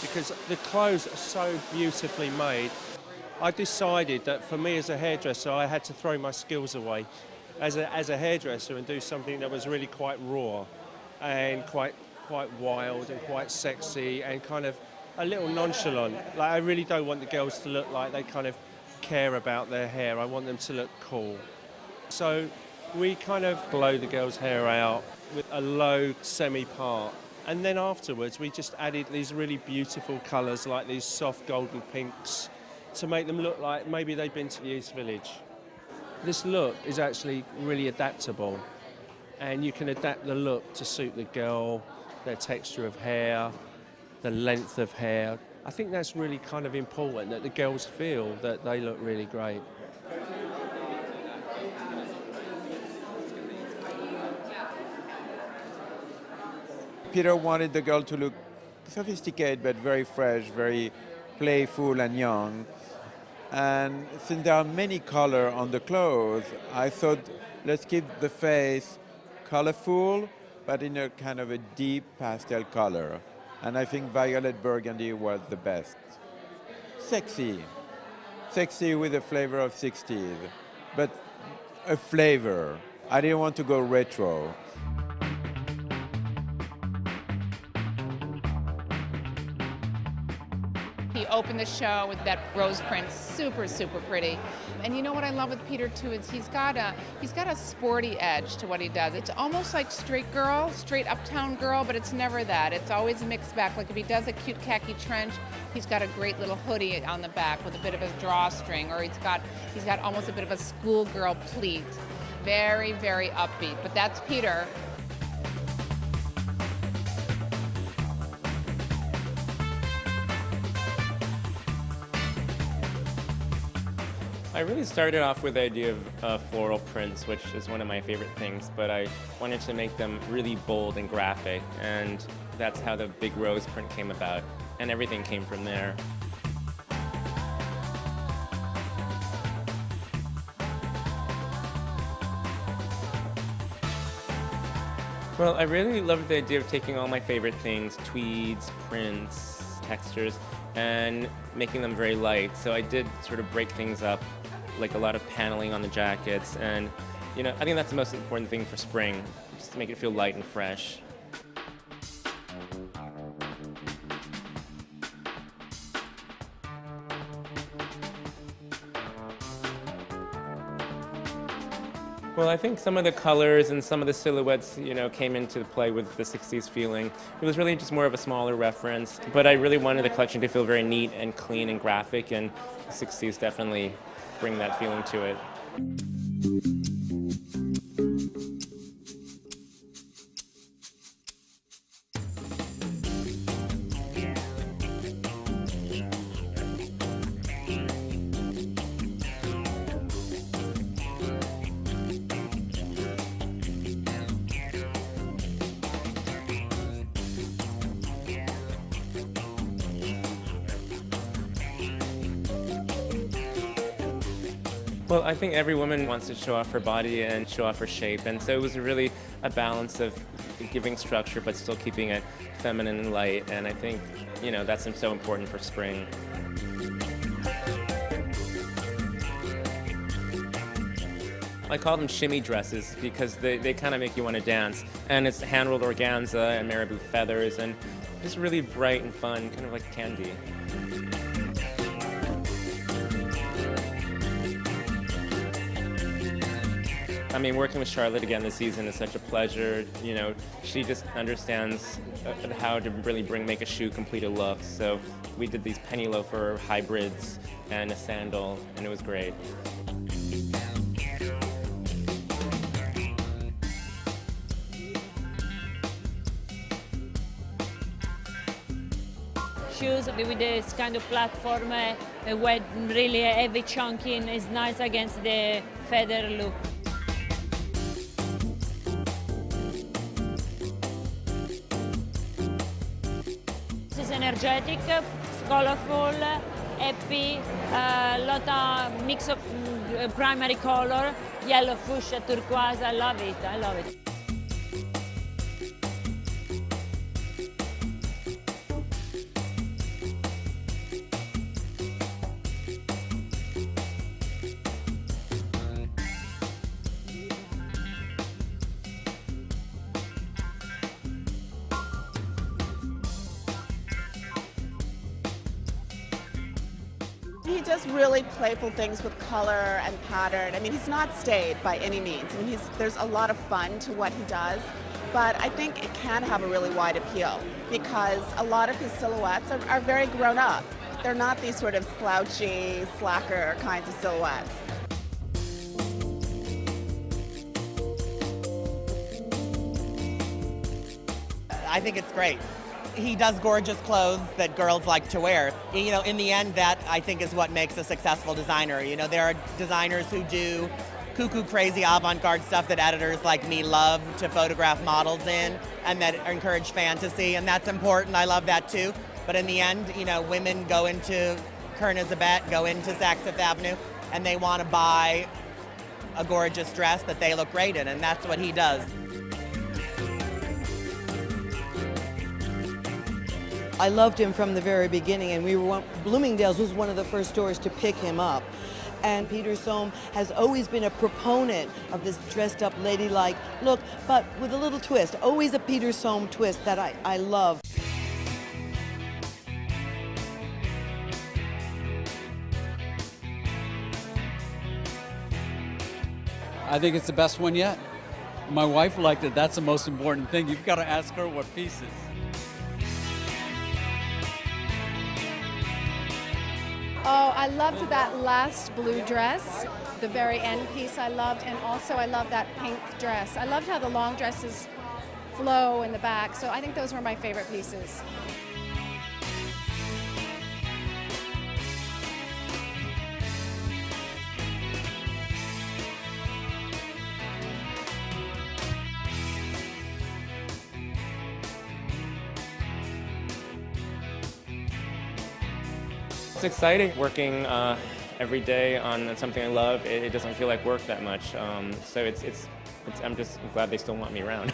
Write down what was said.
because the clothes are so beautifully made. I decided that for me as a hairdresser, I had to throw my skills away as a hairdresser and do something that was really quite raw and quite wild and quite sexy and kind of a little nonchalant. Like, I really don't want the girls to look like they kind of care about their hair. I want them to look cool. So we kind of blow the girls' hair out with a low semi-part. And then afterwards, we just added these really beautiful colours, like these soft golden pinks, to make them look like maybe they've been to the East Village. This look is actually really adaptable, and you can adapt the look to suit the girl, their texture of hair, the length of hair. I think that's really kind of important, that the girls feel that they look really great. Peter wanted the girl to look sophisticated but very fresh, very playful and young. And since there are many colors on the clothes, I thought let's keep the face colorful but in a kind of a deep pastel color. And I think violet burgundy was the best. Sexy. Sexy with a flavor of 60s, but a flavor. I didn't want to go retro. He opened the show with that rose print, super, super pretty. And you know what I love with Peter too is he's got a sporty edge to what he does. It's almost like straight uptown girl, but it's never that. It's always mixed back. Like if he does a cute khaki trench, he's got a great little hoodie on the back with a bit of a drawstring, or he's got almost a bit of a schoolgirl pleat. Very, very upbeat. But that's Peter. I really started off with the idea of floral prints, which is one of my favorite things, but I wanted to make them really bold and graphic, and that's how the big rose print came about, and everything came from there. Well, I really loved the idea of taking all my favorite things, tweeds, prints, textures, and making them very light. So I did sort of break things up, like a lot of paneling on the jackets, and I think that's the most important thing for spring, just to make it feel light and fresh. Well, I think some of the colors and some of the silhouettes, came into play with the 60s feeling. It was really just more of a smaller reference, but I really wanted the collection to feel very neat and clean and graphic, and the 60s definitely bring that feeling to it. Well, I think every woman wants to show off her body and show off her shape, and so it was really a balance of giving structure but still keeping it feminine and light, and I think, that's so important for spring. I call them shimmy dresses because they kind of make you want to dance, and it's hand-rolled organza and marabou feathers, and just really bright and fun, kind of like candy. I mean, working with Charlotte again this season is such a pleasure. She just understands how to really make a shoe complete a look. So we did these penny loafer hybrids and a sandal, and it was great. Shoes with this kind of platform where really heavy chunking is nice against the feather look. It's energetic, colorful, happy, lot of mix of primary color, yellow, fuchsia, turquoise. I love it. I love it. He does really playful things with color and pattern. I mean, he's not staid by any means. I mean, there's a lot of fun to what he does, but I think it can have a really wide appeal because a lot of his silhouettes are very grown up. They're not these sort of slouchy, slacker kinds of silhouettes. I think it's great. He does gorgeous clothes that girls like to wear. You know, in the end, that I think is what makes a successful designer. You know, there are designers who do cuckoo crazy avant-garde stuff that editors like me love to photograph models in and that encourage fantasy, and that's important. I love that too. But in the end, you know, women go into Kern Elizabeth, go into Saks Fifth Avenue, and they want to buy a gorgeous dress that they look great in, and that's what he does. I loved him from the very beginning, and Bloomingdale's was one of the first stores to pick him up. And Peter Som has always been a proponent of this dressed up ladylike look, but with a little twist, always a Peter Som twist that I love. I think it's the best one yet. My wife liked it. That's the most important thing. You've got to ask her what pieces. Oh, I loved that last blue dress. The very end piece I loved, and also I love that pink dress. I loved how the long dresses flow in the back, so I think those were my favorite pieces. It's exciting working every day on something I love. It doesn't feel like work that much. So I'm just glad they still want me around.